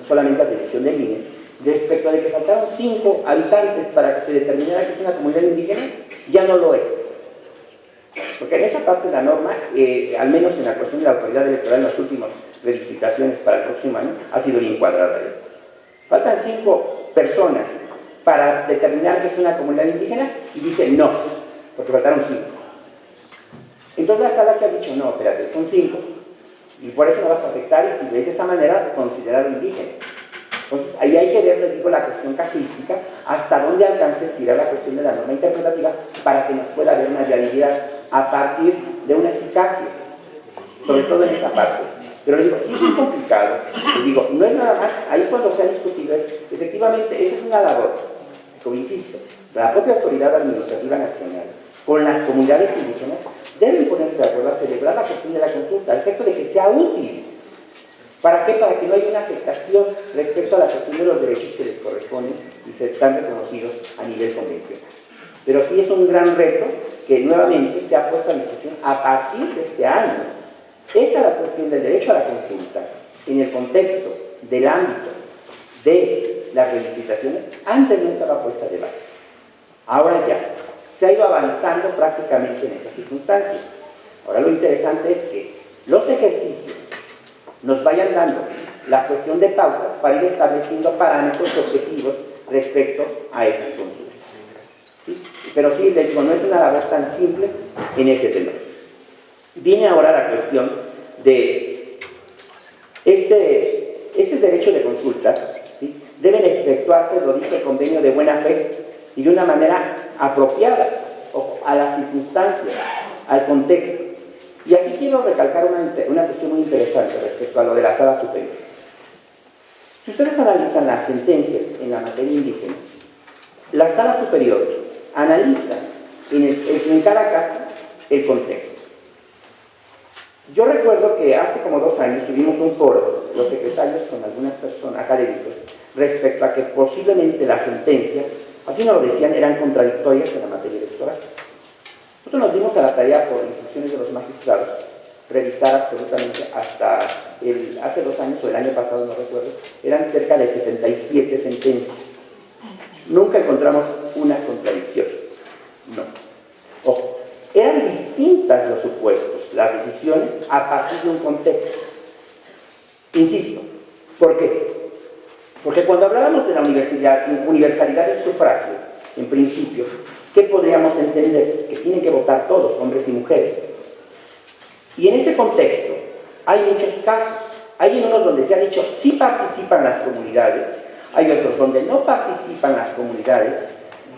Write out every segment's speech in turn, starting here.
solamente atribución del INE, respecto a de que faltaron 5 habitantes para que se determinara que es una comunidad indígena, ya no lo es. Porque en esa parte de la norma, al menos en la cuestión de la autoridad electoral en las últimas revisitaciones para el próximo año, ha sido bien cuadrada. Faltan 5 personas para determinar que es una comunidad indígena y dice no, porque faltaron 5. Entonces la sala que ha dicho no, espérate, son 5 y por eso no vas a afectar y si ves de esa manera considerarlo indígena. Entonces ahí hay que ver, les digo, la cuestión casuística, hasta dónde alcance a estirar la cuestión de la norma interpretativa para que nos pueda haber una viabilidad a partir de una eficacia, sobre todo en esa parte. Pero les digo, sí es muy complicado, les digo, no es nada más, ahí cuando se ha discutido, efectivamente, esa es una labor, como insisto, la propia autoridad administrativa nacional, con las comunidades indígenas, deben ponerse de acuerdo a celebrar la cuestión de la consulta, al efecto de que sea útil. ¿Para qué? Para que no haya una afectación respecto a la cuestión de los derechos que les corresponden y se están reconocidos a nivel convencional. Pero sí es un gran reto que nuevamente se ha puesto a discusión a partir de este año. Esa es la cuestión del derecho a la consulta en el contexto del ámbito de las felicitaciones. Antes no estaba puesta a debate. Ahora ya se ha ido avanzando prácticamente en esa circunstancia. Ahora lo interesante es que los ejercicios nos vayan dando la cuestión de pautas para ir estableciendo parámetros objetivos respecto a esas consultas. ¿Sí? Pero sí, les digo, no es una labor tan simple en ese tema. Viene ahora la cuestión de este derecho de consulta, ¿sí? Deben efectuarse, lo dice el convenio, de buena fe y de una manera apropiada a las circunstancias, al contexto. Y aquí quiero recalcar una cuestión muy interesante respecto a lo de la sala superior. Si ustedes analizan las sentencias en la materia indígena, la sala superior analiza en cada caso el contexto. Yo recuerdo que hace como 2 años tuvimos un foro, los secretarios con algunas personas académicos, respecto a que posiblemente las sentencias, así nos lo decían, eran contradictorias en la materia electoral. Nosotros nos dimos a la tarea, por instrucciones de los magistrados, revisar absolutamente hasta hace 2 años o el año pasado, no recuerdo, eran cerca de 77 sentencias. Nunca encontramos una contradicción. No. Ojo, eran distintas los supuestos, las decisiones, a partir de un contexto. Insisto, ¿por qué? Porque cuando hablábamos de la universalidad del sufragio, en principio, ¿qué podríamos entender? Que tienen que votar todos, hombres y mujeres. Y en ese contexto hay muchos casos. Hay en unos donde se ha dicho sí participan las comunidades, hay otros donde no participan las comunidades,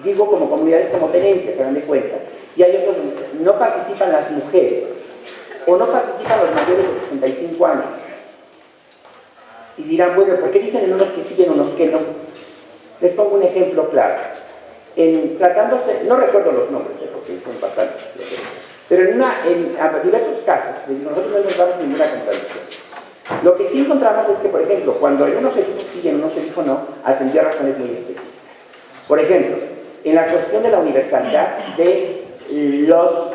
digo como comunidades como tenencias, se dan de cuenta, y hay otros donde no participan las mujeres, o no participan los mayores de 65 años. Y dirán, bueno, ¿por qué dicen en unos que sí y en unos que no? Les pongo un ejemplo claro. Tratándose, no recuerdo los nombres, porque son bastantes, pero en diversos casos, nosotros no encontramos ninguna contradicción. Lo que sí encontramos es que, por ejemplo, cuando en unos se dijo sí y en unos se dijo no, atendió a razones muy específicas. Por ejemplo, en la cuestión de la universalidad de los